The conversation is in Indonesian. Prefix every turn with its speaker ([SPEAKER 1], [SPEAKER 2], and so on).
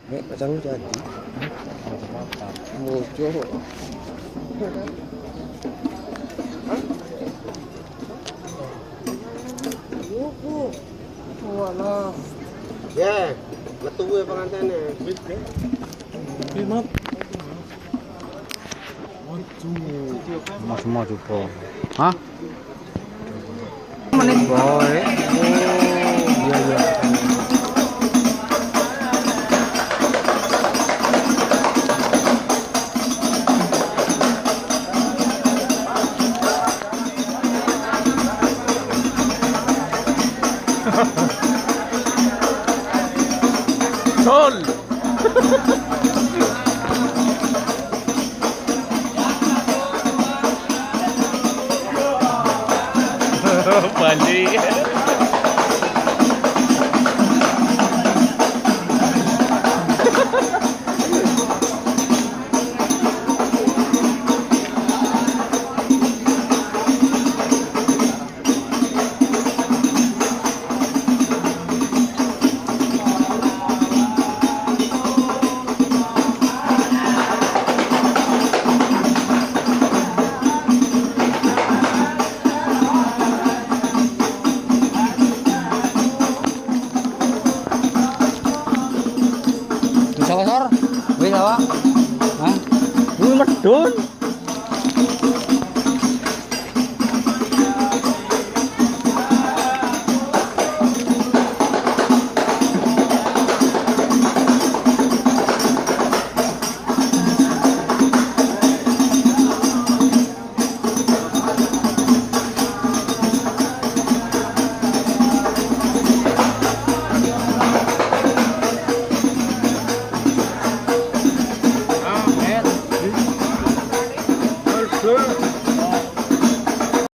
[SPEAKER 1] Nek kacang jadi. Mojo. Yuhu. Walah. Ya, metu kuwi pengantene. Wis, Bre. Mat.
[SPEAKER 2] Semua juga. Hah? Menit boy. Oh, iya iya. Sol. Balik. Sawah sor, wih sawah, hah? Wih medun.
[SPEAKER 1] Good.